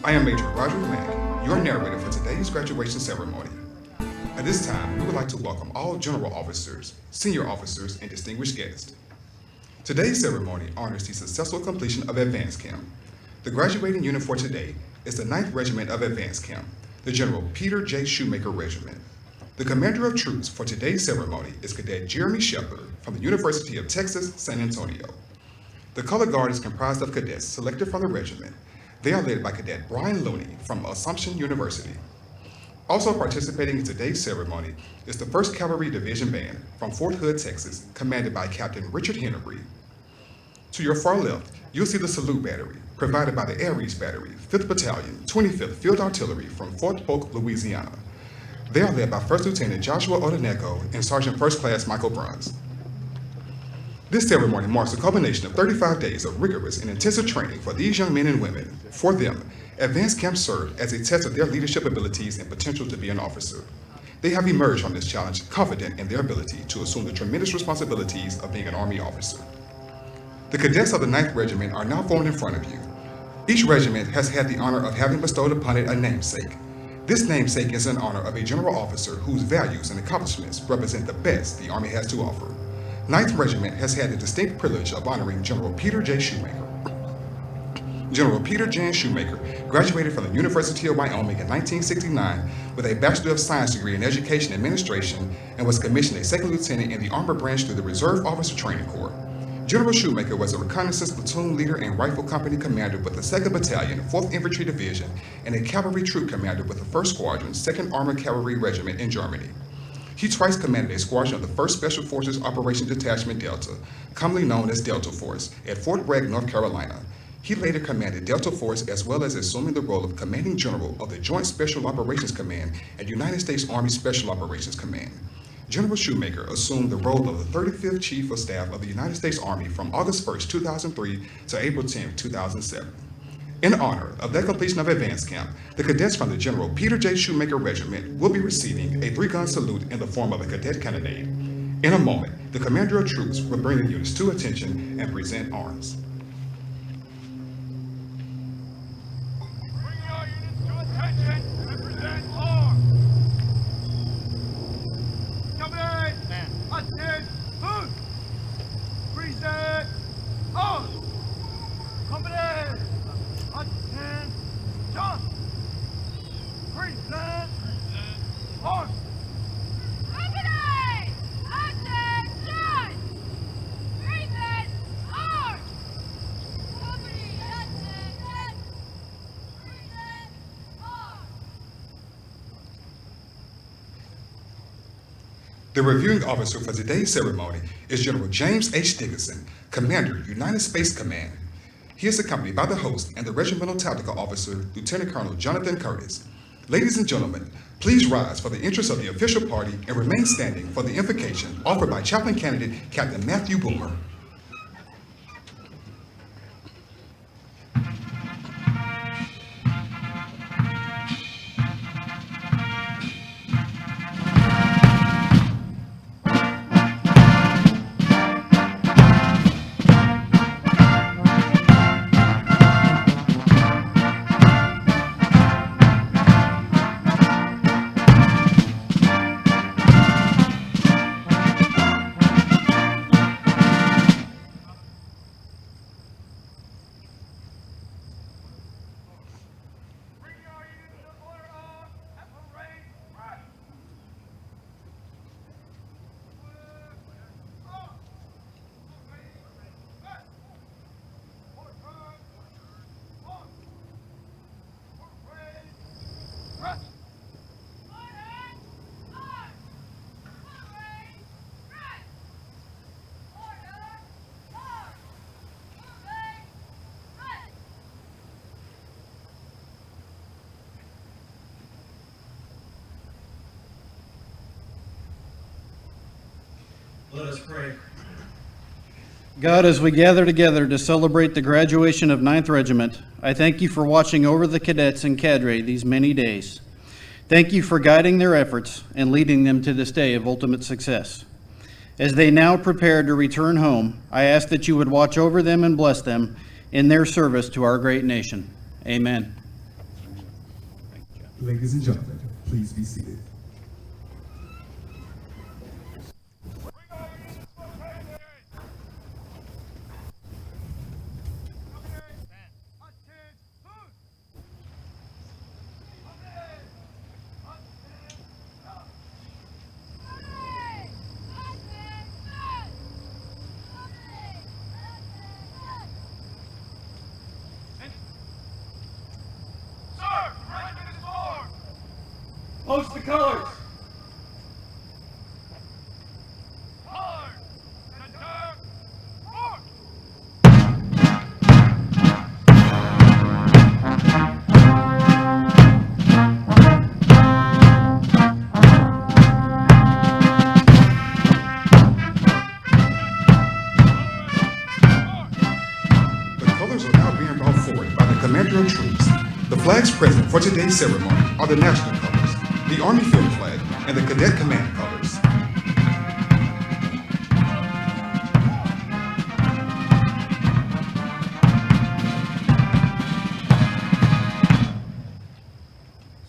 I am Major Roger Mack, your narrator for today's graduation ceremony. At this time, we would like to welcome all general officers, senior officers, and distinguished guests. Today's ceremony honors the successful completion of Advance Camp. The graduating unit for today is the 9th Regiment of Advance Camp, the General Peter J. Shoemaker Regiment. The commander of troops for today's ceremony is Cadet Jeremy Shepard from the University of Texas, San Antonio. The color guard is comprised of cadets selected from the regiment. They are led by Cadet Brian Looney from Assumption University. Also participating in today's ceremony is the 1st Cavalry Division Band from Fort Hood, Texas, commanded by Captain Richard Henry. To your far left, you'll see the Salute Battery, provided by the Aries Battery, 5th Battalion, 25th Field Artillery from Fort Polk, Louisiana. They are led by 1st Lieutenant Joshua Odeneko and Sergeant 1st Class Michael Bruns. This ceremony marks the culmination of 35 days of rigorous and intensive training for these young men and women. For them, Advance Camp served as a test of their leadership abilities and potential to be an officer. They have emerged from this challenge confident in their ability to assume the tremendous responsibilities of being an Army officer. The cadets of the 9th Regiment are now formed in front of you. Each regiment has had the honor of having bestowed upon it a namesake. This namesake is in honor of a general officer whose values and accomplishments represent the best the Army has to offer. 9th Regiment has had the distinct privilege of honoring General Peter J. Shoemaker. General Peter J. Shoemaker graduated from the University of Wyoming in 1969 with a Bachelor of Science degree in Education Administration and was commissioned a second lieutenant in the Armor Branch through the Reserve Officer Training Corps. General Shoemaker was a reconnaissance platoon leader and rifle company commander with the 2nd Battalion, 4th Infantry Division, and a cavalry troop commander with the 1st Squadron, 2nd Armored Cavalry Regiment in Germany. He twice commanded a squadron of the 1st Special Forces Operation Detachment Delta, commonly known as Delta Force, at Fort Bragg, North Carolina. He later commanded Delta Force as well as assuming the role of Commanding General of the Joint Special Operations Command at United States Army Special Operations Command. General Shoemaker assumed the role of the 35th Chief of Staff of the United States Army from August 1, 2003 to April 10, 2007. In honor of that completion of Advance Camp, the cadets from the General Peter J. Shoemaker Regiment will be receiving a 3-gun salute in the form of a cadet cannonade. In a moment, the commander of troops will bring the units to attention and present arms. The reviewing officer for today's ceremony is General James H. Dickinson, Commander, United Space Command. He is accompanied by the host and the Regimental Tactical Officer, Lieutenant Colonel Jonathan Curtis. Ladies and gentlemen, please rise for the interest of the official party and remain standing for the invocation offered by Chaplain Candidate Captain Matthew Boomer. Let us pray. God, as we gather together to celebrate the graduation of 9th Regiment, I thank you for watching over the cadets and cadre these many days. Thank you for guiding their efforts and leading them to this day of ultimate success. As they now prepare to return home, I ask that you would watch over them and bless them in their service to our great nation. Amen. Ladies and gentlemen, please be seated. Post the colors! The colors are now being brought forward by the commander of troops. The flags present for today's ceremony are the national colors, the Army field flag, and the Cadet command colors.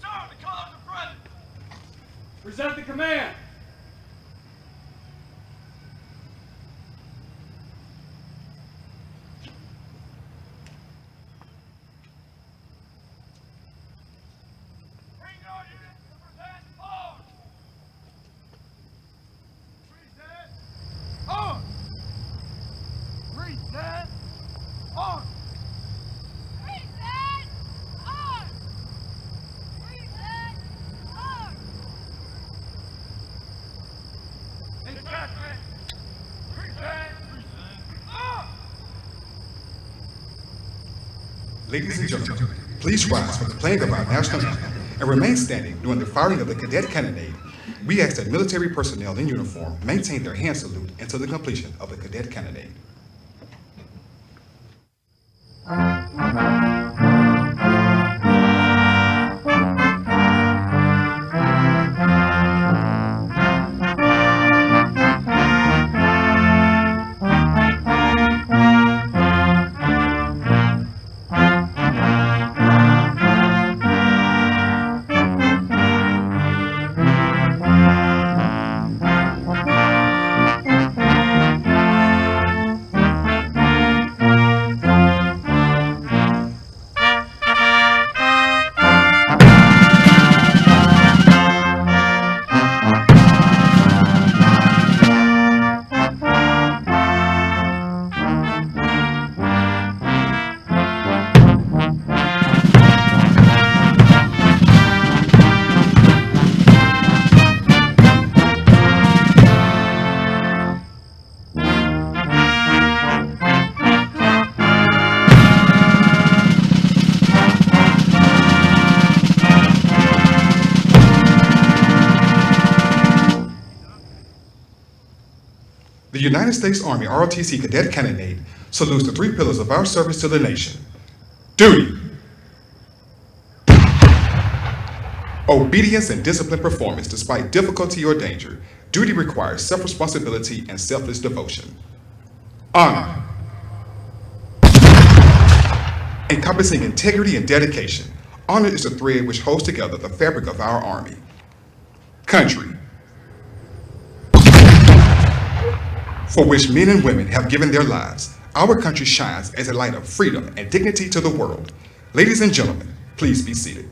Sir, the colors are present! Present the command! Bring your units to present arms! Present arms! Present arms! Present arms! Present arms! Detachment! Present arms! Ladies and gentlemen, please rise for the playing of our national anthem and remain standing during the firing of the cadet cannonade. We ask that military personnel in uniform maintain their hand salute until the completion of the cadet cannonade. The United States Army ROTC Cadet Cannonade salutes the three pillars of our service to the nation. Duty, obedience, and disciplined performance despite difficulty or danger. Duty requires self-responsibility and selfless devotion. Honor, encompassing integrity and dedication. Honor is the thread which holds together the fabric of our Army. Country, for which men and women have given their lives. Our country shines as a light of freedom and dignity to the world. Ladies and gentlemen, please be seated.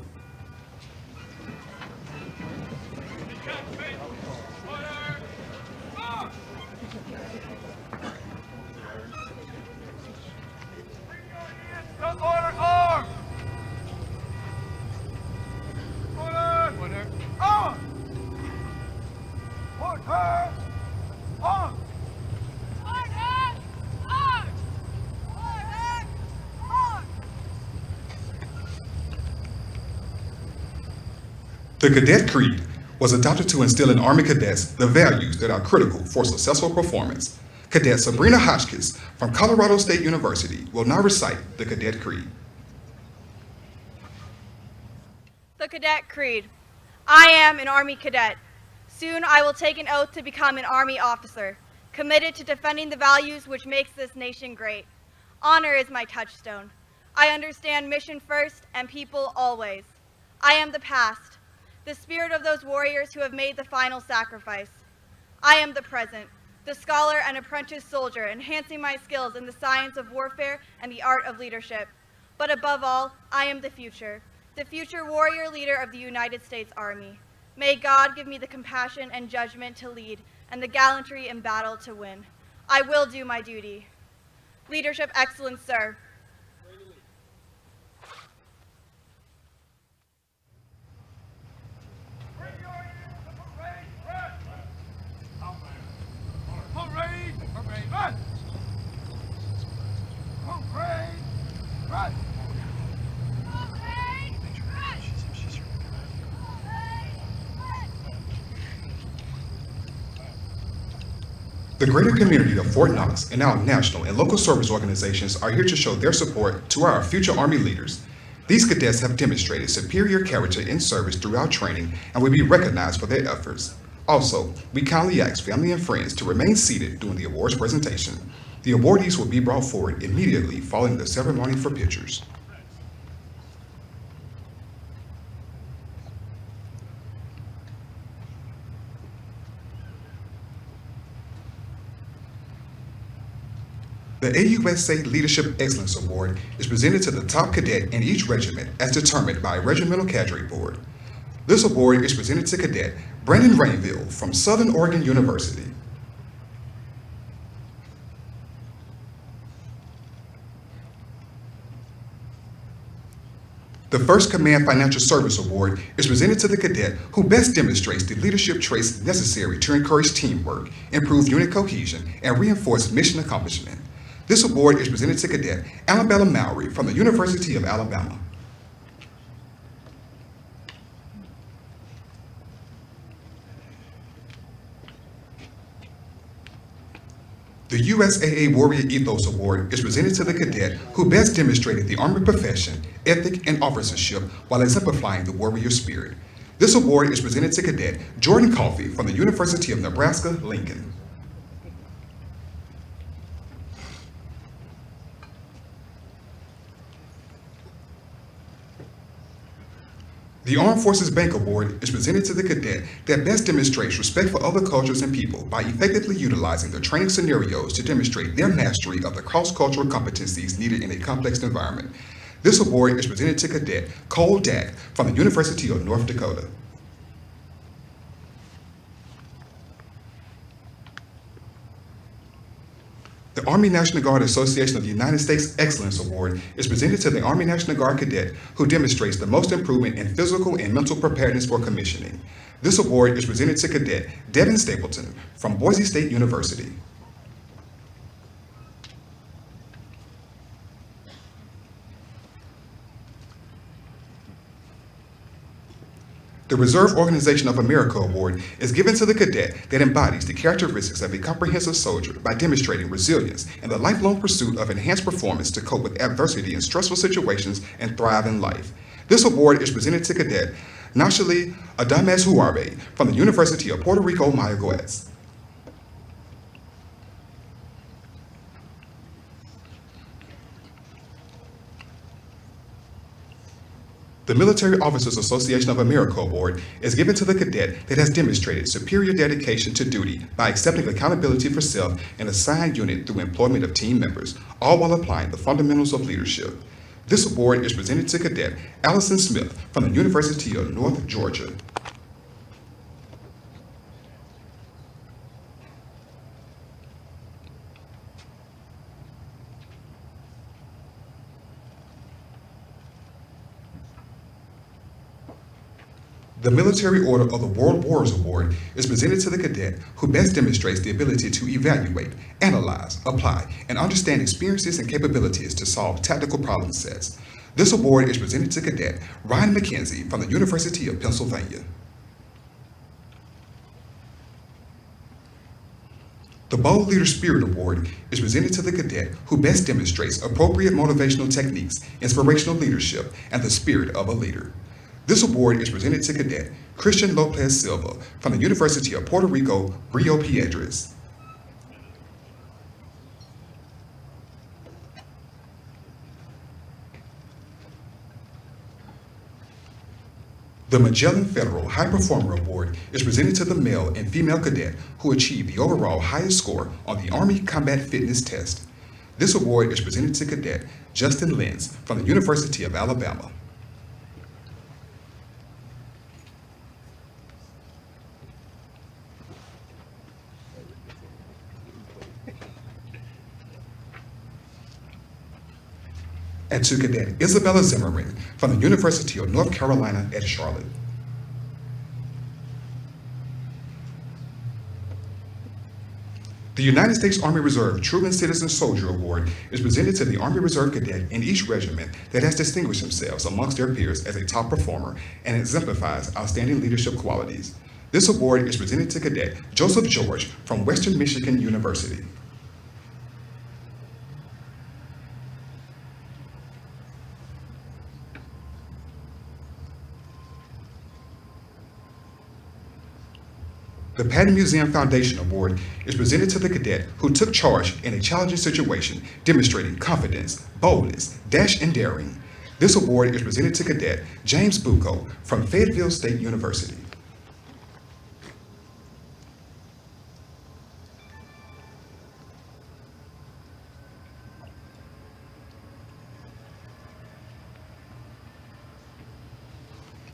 Order arms! Order arms! Order arms! The Cadet Creed was adopted to instill in Army cadets the values that are critical for successful performance. Cadet Sabrina Hotchkiss from Colorado State University will now recite the Cadet Creed. The Cadet Creed. I am an Army cadet. Soon I will take an oath to become an Army officer, committed to defending the values which makes this nation great. Honor is my touchstone. I understand mission first and people always. I am the past, the spirit of those warriors who have made the final sacrifice. I am the present, the scholar and apprentice soldier, enhancing my skills in the science of warfare and the art of leadership. But above all, I am the future warrior leader of the United States Army. May God give me the compassion and judgment to lead and the gallantry in battle to win. I will do my duty. Leadership excellence, sir. Bring your units to parade front! Parade! Parade front! Parade front! The greater community of Fort Knox and our national and local service organizations are here to show their support to our future Army leaders. These cadets have demonstrated superior character in service throughout training and will be recognized for their efforts. Also, we kindly ask family and friends to remain seated during the awards presentation. The awardees will be brought forward immediately following the ceremony for pictures. The AUSA Leadership Excellence Award is presented to the top cadet in each regiment as determined by a regimental cadre board. This award is presented to Cadet Brandon Rainville from Southern Oregon University. The First Command Financial Service Award is presented to the cadet who best demonstrates the leadership traits necessary to encourage teamwork, improve unit cohesion, and reinforce mission accomplishment. This award is presented to Cadet Annabella Mowry from the University of Alabama. The USAA Warrior Ethos Award is presented to the cadet who best demonstrated the Army profession, ethic, and officership while exemplifying the warrior spirit. This award is presented to Cadet Jordan Coffey from the University of Nebraska-Lincoln. The Armed Forces Bank Award is presented to the cadet that best demonstrates respect for other cultures and people by effectively utilizing the training scenarios to demonstrate their mastery of the cross-cultural competencies needed in a complex environment. This award is presented to Cadet Cole Dack from the University of North Dakota. The Army National Guard Association of the United States Excellence Award is presented to the Army National Guard cadet who demonstrates the most improvement in physical and mental preparedness for commissioning. This award is presented to Cadet Devin Stapleton from Boise State University. The Reserve Organization of America Award is given to the cadet that embodies the characteristics of a comprehensive soldier by demonstrating resilience and the lifelong pursuit of enhanced performance to cope with adversity in stressful situations and thrive in life. This award is presented to Cadet Nashali Adames Huarbe from the University of Puerto Rico, Mayagüez. The Military Officers Association of America Award is given to the cadet that has demonstrated superior dedication to duty by accepting accountability for self and assigned unit through employment of team members, all while applying the fundamentals of leadership. This award is presented to Cadet Allison Smith from the University of North Georgia. The Military Order of the World Wars Award is presented to the cadet who best demonstrates the ability to evaluate, analyze, apply, and understand experiences and capabilities to solve tactical problem sets. This award is presented to Cadet Ryan McKenzie from the University of Pennsylvania. The Bold Leader Spirit Award is presented to the cadet who best demonstrates appropriate motivational techniques, inspirational leadership, and the spirit of a leader. This award is presented to Cadet Christian Lopez Silva from the University of Puerto Rico, Rio Piedras. The Magellan Federal High Performer Award is presented to the male and female cadet who achieved the overall highest score on the Army Combat Fitness Test. This award is presented to Cadet Justin Lenz from the University of Alabama. And to Cadet Isabella Zimmerman from the University of North Carolina at Charlotte. The United States Army Reserve Truman Citizen Soldier Award is presented to the Army Reserve cadet in each regiment that has distinguished themselves amongst their peers as a top performer and exemplifies outstanding leadership qualities. This award is presented to Cadet Joseph George from Western Michigan University. The Patton Museum Foundation Award is presented to the cadet who took charge in a challenging situation, demonstrating confidence, boldness, dash, and daring. This award is presented to Cadet James Bucco from Fayetteville State University.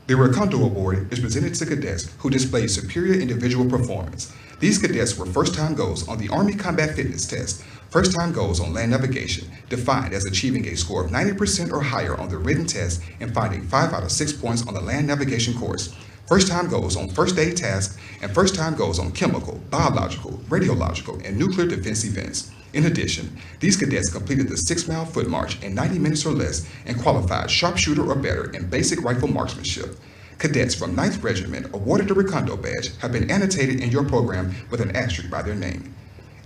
The Recondo Award is presented to cadets who displayed superior individual performance. These cadets were first-time goals on the Army Combat Fitness Test, first-time goals on land navigation, defined as achieving a score of 90% or higher on the written test and finding 5 out of 6 points on the land navigation course, first-time goals on first aid tasks, and first-time goals on chemical, biological, radiological, and nuclear defense events. In addition, these cadets completed the 6-mile foot march in 90 minutes or less and qualified sharpshooter or better in basic rifle marksmanship. Cadets from 9th Regiment awarded the Recondo badge have been annotated in your program with an asterisk by their name.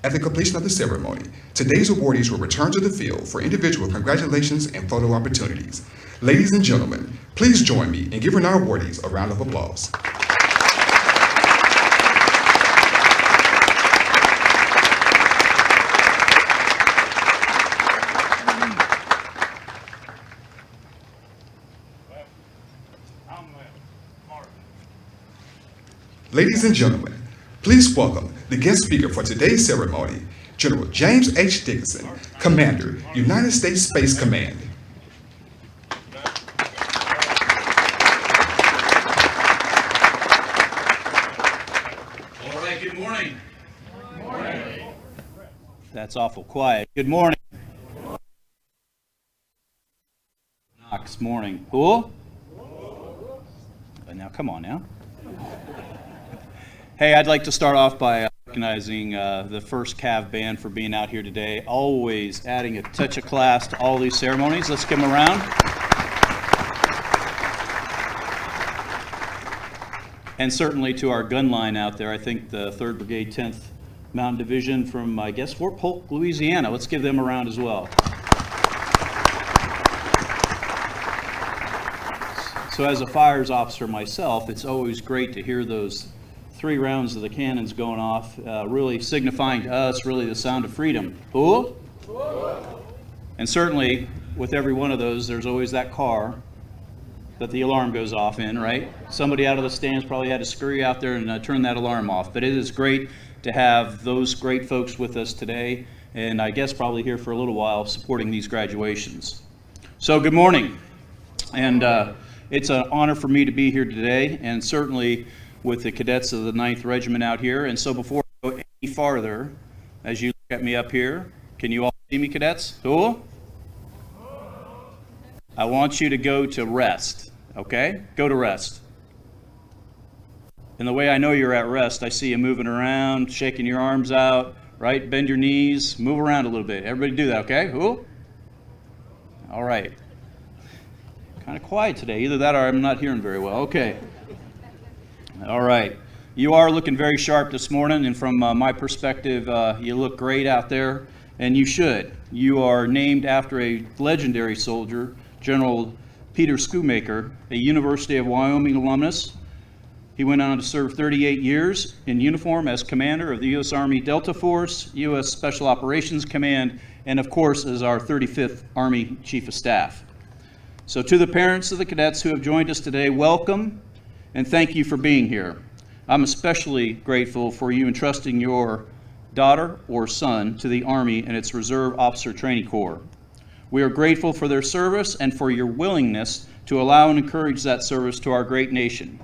At the completion of the ceremony, today's awardees will return to the field for individual congratulations and photo opportunities. Ladies and gentlemen, please join me in giving our awardees a round of applause. Ladies and gentlemen, please welcome the guest speaker for today's ceremony, General James H. Dickinson, Commander, United States Space Command. All right, good morning. Good morning. That's awful quiet. Good morning. Knox, morning. Cool? Now, come on now. Hey, I'd like to start off by recognizing the first Cav band for being out here today, always adding a touch of class to all these ceremonies. Let's give them a round. And certainly to our gun line out there, I think the 3rd Brigade, 10th Mountain Division from, I guess, Fort Polk, Louisiana. Let's give them a round as well. So as a fires officer myself, it's always great to hear those 3 rounds of the cannons going off, really signifying to us really the sound of freedom. Cool? And certainly with every one of those, there's always that car that the alarm goes off in, right? Somebody out of the stands probably had to scurry out there and turn that alarm off. But it is great to have those great folks with us today, and I guess probably here for a little while supporting these graduations. So good morning. And it's an honor for me to be here today, and certainly with the cadets of the 9th Regiment out here. And so before I go any farther, as you look at me up here, can you all see me, cadets? Cool? I want you to go to rest, okay? Go to rest. And the way I know you're at rest, I see you moving around, shaking your arms out, right? Bend your knees, move around a little bit. Everybody do that, okay? Cool? All right. Kind of quiet today. Either that or I'm not hearing very well. Okay. All right. You are looking very sharp this morning, and from my perspective, you look great out there, and you should. You are named after a legendary soldier, General Peter Schoonmaker, a University of Wyoming alumnus. He went on to serve 38 years in uniform as commander of the U.S. Army Delta Force, U.S. Special Operations Command, and of course as our 35th Army Chief of Staff. So to the parents of the cadets who have joined us today, welcome. and thank you for being here. I'm especially grateful for you entrusting your daughter or son to the Army and its Reserve Officer Training Corps. We are grateful for their service and for your willingness to allow and encourage that service to our great nation.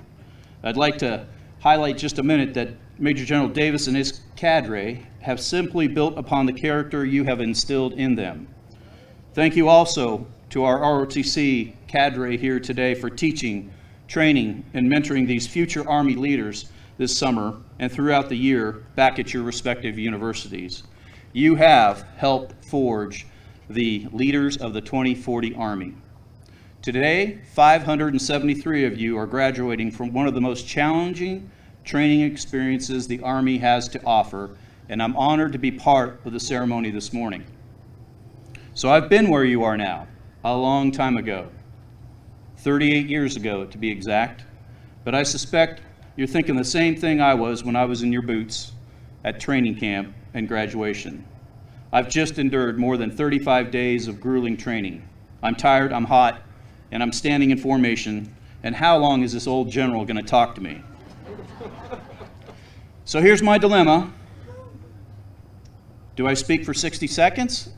I'd like to highlight just a minute that Major General Davis and his cadre have simply built upon the character you have instilled in them. Thank you also to our ROTC cadre here today for teaching, training, and mentoring these future Army leaders this summer and throughout the year back at your respective universities. You have helped forge the leaders of the 2040 Army. Today, 573 of you are graduating from one of the most challenging training experiences the Army has to offer, and I'm honored to be part of the ceremony this morning. So I've been where you are now, a long time ago, 38 years ago to be exact, but I suspect you're thinking the same thing I was when I was in your boots at training camp and graduation. I've just endured more than 35 days of grueling training. I'm tired, I'm hot, and I'm standing in formation, and how long is this old general going to talk to me? So here's my dilemma. Do I speak for 60 seconds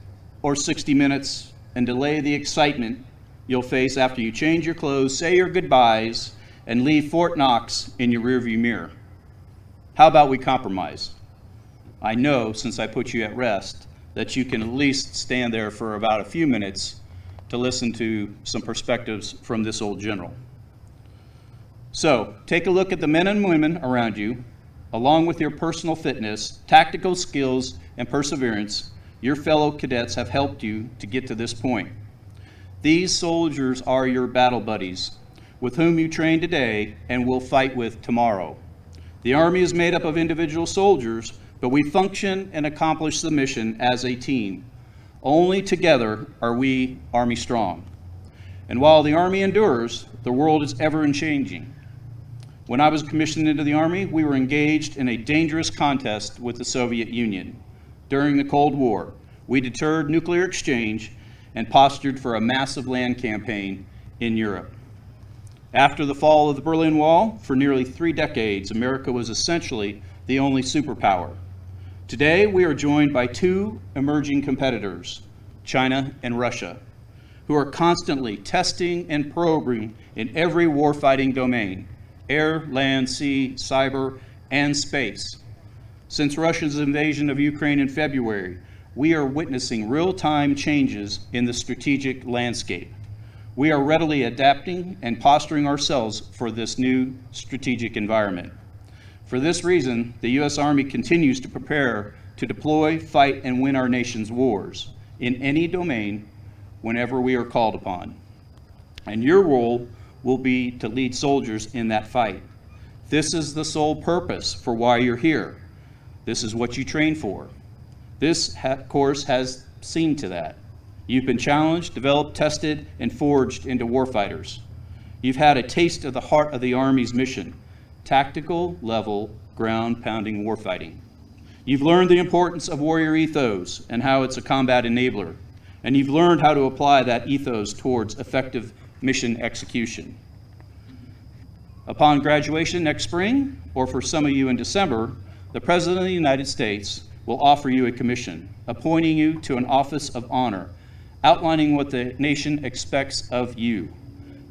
or 60 minutes and delay the excitement you'll face after you change your clothes, say your goodbyes, and leave Fort Knox in your rearview mirror? How about we compromise? I know, since I put you at rest, that you can at least stand there for about a few minutes to listen to some perspectives from this old general. So, take a look at the men and women around you. Along with your personal fitness, tactical skills, and perseverance, your fellow cadets have helped you to get to this point. These soldiers are your battle buddies, with whom you train today and will fight with tomorrow. The Army is made up of individual soldiers, but we function and accomplish the mission as a team. Only together are we Army strong. And while the Army endures, the world is ever changing. When I was commissioned into the Army, we were engaged in a dangerous contest with the Soviet Union. During the Cold War, we deterred nuclear exchange and postured for a massive land campaign in Europe. After the fall of the Berlin Wall, for nearly 3 decades, America was essentially the only superpower. Today, we are joined by 2 emerging competitors, China and Russia, who are constantly testing and probing in every warfighting domain: air, land, sea, cyber, and space. Since Russia's invasion of Ukraine in February, we are witnessing real-time changes in the strategic landscape. We are readily adapting and posturing ourselves for this new strategic environment. For this reason, the U.S. Army continues to prepare to deploy, fight, and win our nation's wars in any domain whenever we are called upon. And your role will be to lead soldiers in that fight. This is the sole purpose for why you're here. This is what you train for. This course has seen to that. You've been challenged, developed, tested, and forged into warfighters. You've had a taste of the heart of the Army's mission: tactical level, ground-pounding warfighting. You've learned the importance of warrior ethos and how it's a combat enabler. And you've learned how to apply that ethos towards effective mission execution. Upon graduation next spring, or for some of you in December, the President of the United States will offer you a commission, appointing you to an office of honor, outlining what the nation expects of you.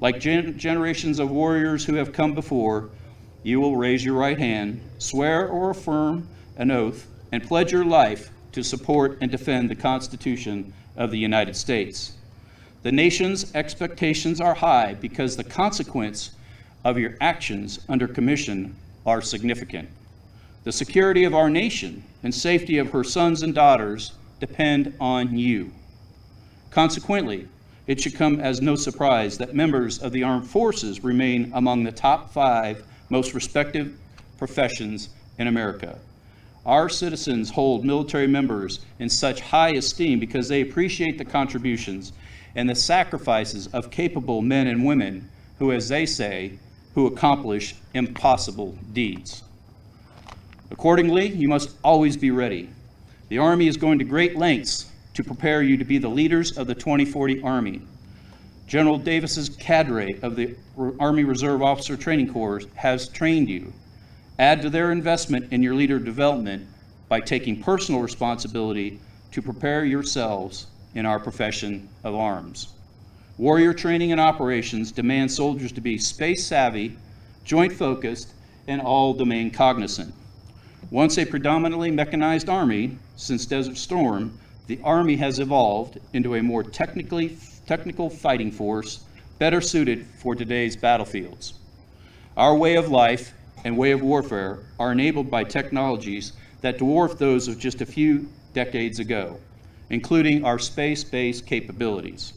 Like generations of warriors who have come before, you will raise your right hand, swear or affirm an oath, and pledge your life to support and defend the Constitution of the United States. The nation's expectations are high because the consequence of your actions under commission are significant. The security of our nation and safety of her sons and daughters depend on you. Consequently, it should come as no surprise that members of the armed forces remain among the top 5 most respected professions in America. Our citizens hold military members in such high esteem because they appreciate the contributions and the sacrifices of capable men and women who, as they say, who accomplish impossible deeds. Accordingly, you must always be ready. The Army is going to great lengths to prepare you to be the leaders of the 2040 Army. General Davis's cadre of the Army Reserve Officer Training Corps has trained you. Add to their investment in your leader development by taking personal responsibility to prepare yourselves in our profession of arms. Warrior training and operations demand soldiers to be space savvy, joint focused, and all domain cognizant. Once a predominantly mechanized Army, since Desert Storm, the Army has evolved into a more technical fighting force, better suited for today's battlefields. Our way of life and way of warfare are enabled by technologies that dwarf those of just a few decades ago, including our space-based capabilities.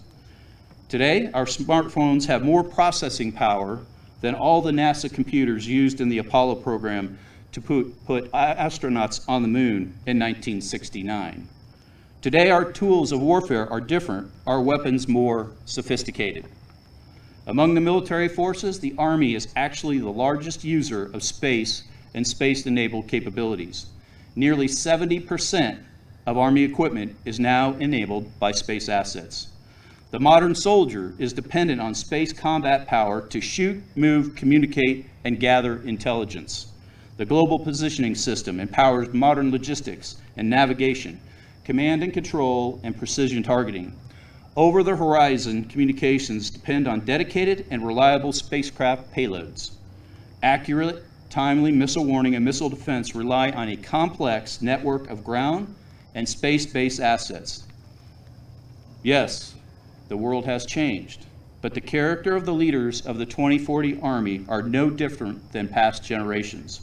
Today, our smartphones have more processing power than all the NASA computers used in the Apollo program to put astronauts on the moon in 1969. Today, our tools of warfare are different, our weapons more sophisticated. Among the military forces, the Army is actually the largest user of space and space-enabled capabilities. Nearly 70% of Army equipment is now enabled by space assets. The modern soldier is dependent on space combat power to shoot, move, communicate, and gather intelligence. The Global Positioning System empowers modern logistics and navigation, command and control, and precision targeting. Over-the-horizon communications depend on dedicated and reliable spacecraft payloads. Accurate, timely missile warning and missile defense rely on a complex network of ground and space-based assets. Yes, the world has changed, but the character of the leaders of the 2040 Army are no different than past generations.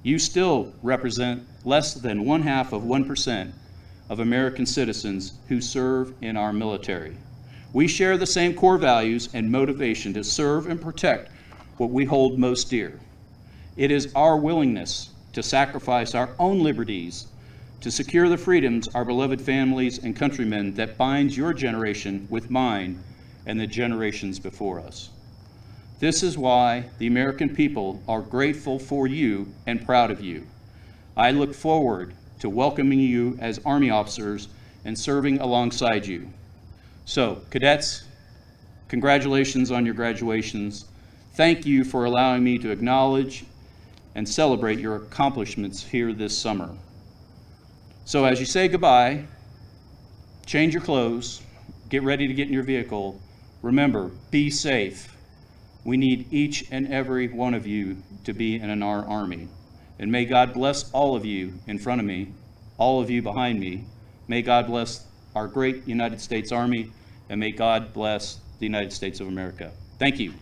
You still represent less than 1/2% of American citizens who serve in our military. We share the same core values and motivation to serve and protect what we hold most dear. It is our willingness to sacrifice our own liberties to secure the freedoms our beloved families and countrymen that binds your generation with mine and the generations before us. This is why the American people are grateful for you and proud of you. I look forward to welcoming you as Army officers and serving alongside you. So, cadets, congratulations on your graduations. Thank you for allowing me to acknowledge and celebrate your accomplishments here this summer. So as you say goodbye, change your clothes, get ready to get in your vehicle. Remember, be safe. We need each and every one of you to be in our Army. And may God bless all of you in front of me, all of you behind me. May God bless our great United States Army, and may God bless the United States of America. Thank you.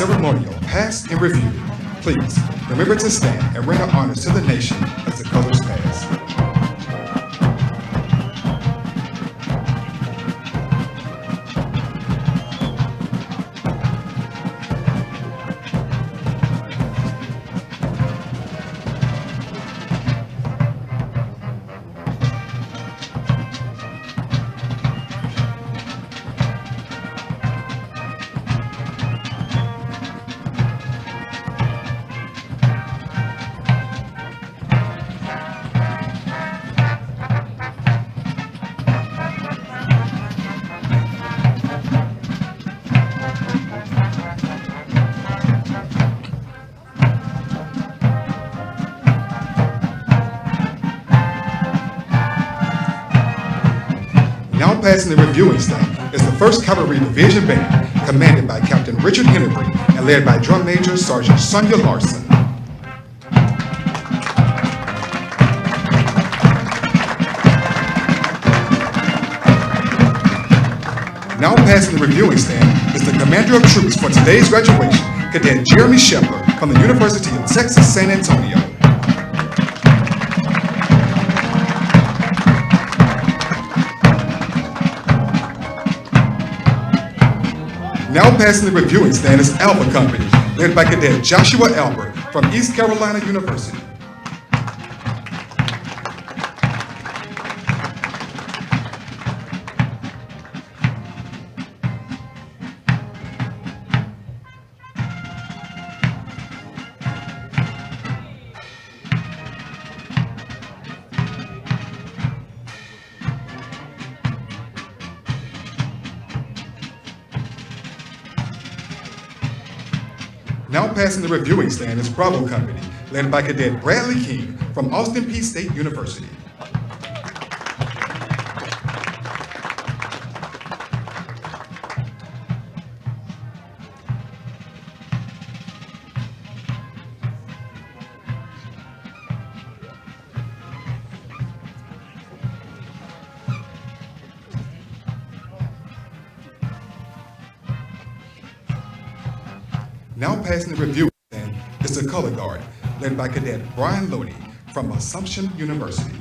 ceremonial pass and review, please remember to stand and render honors to the nation as the colors pass. Now passing the reviewing stand is the 1st Cavalry Division Band, commanded by Captain Richard Hennebrink and led by Drum Major Sergeant Sonia Larson. Now passing the reviewing stand is the Commander of Troops for today's graduation, Cadet Jeremy Shepard from the University of Texas, San Antonio. Now passing the reviewing stand is Alpha Company, led by Cadet Joshua Albert from East Carolina University. Now passing the reviewing stand is Bravo Company, led by Cadet Bradley King from Austin Peay State University. Now passing the review stand is the Color Guard, led by Cadet Brian Looney from Assumption University.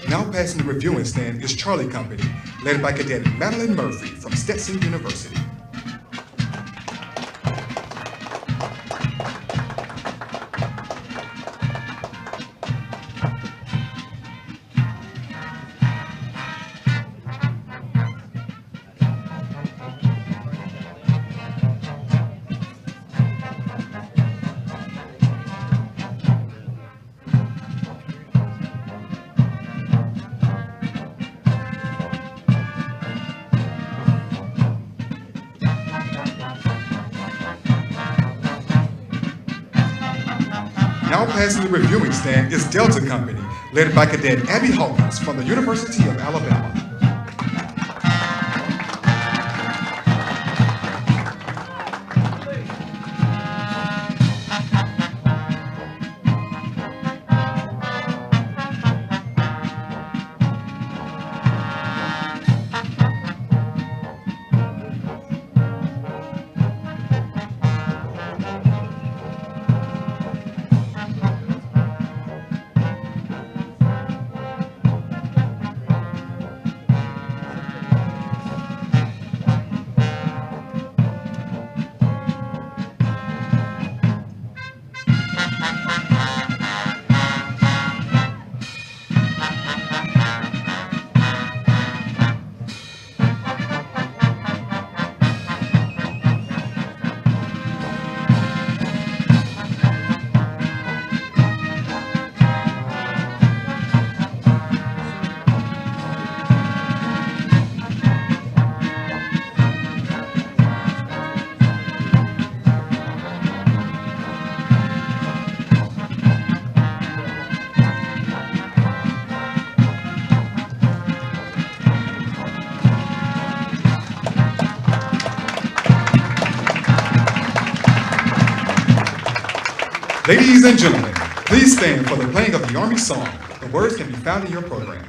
Now passing the reviewing stand is Charlie Company, led by Cadet Madeline Murphy from Stetson University. Now passing the reviewing stand is Delta Company, led by Cadet Abby Hawkins from the University of Alabama. Ladies and gentlemen, please stand for the playing of the Army song. The words can be found in your program.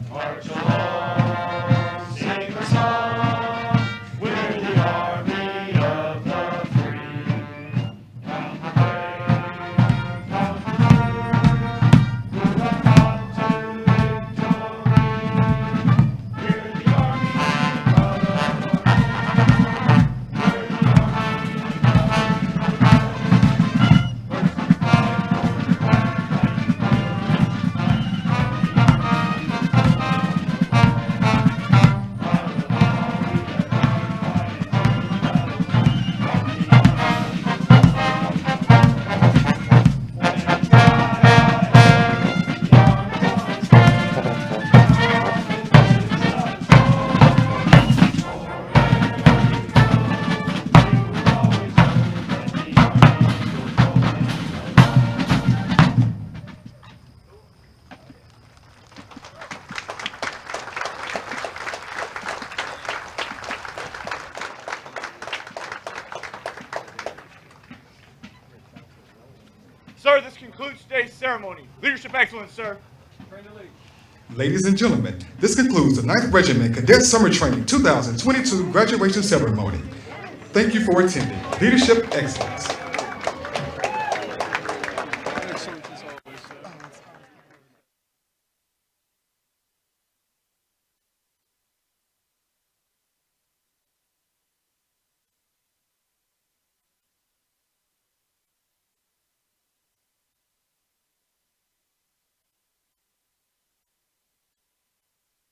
March along, sing a song. We're the army of the free. Count the brave, count the true, who have fought to victory. We're the army of the Lord. We're the army of the Lord. First to fight for the right. Sir, this concludes today's ceremony. Leadership excellence, sir. Ladies and gentlemen, this concludes the 9th Regiment Cadet Summer Training 2022 graduation ceremony. Thank you for attending. Leadership excellence.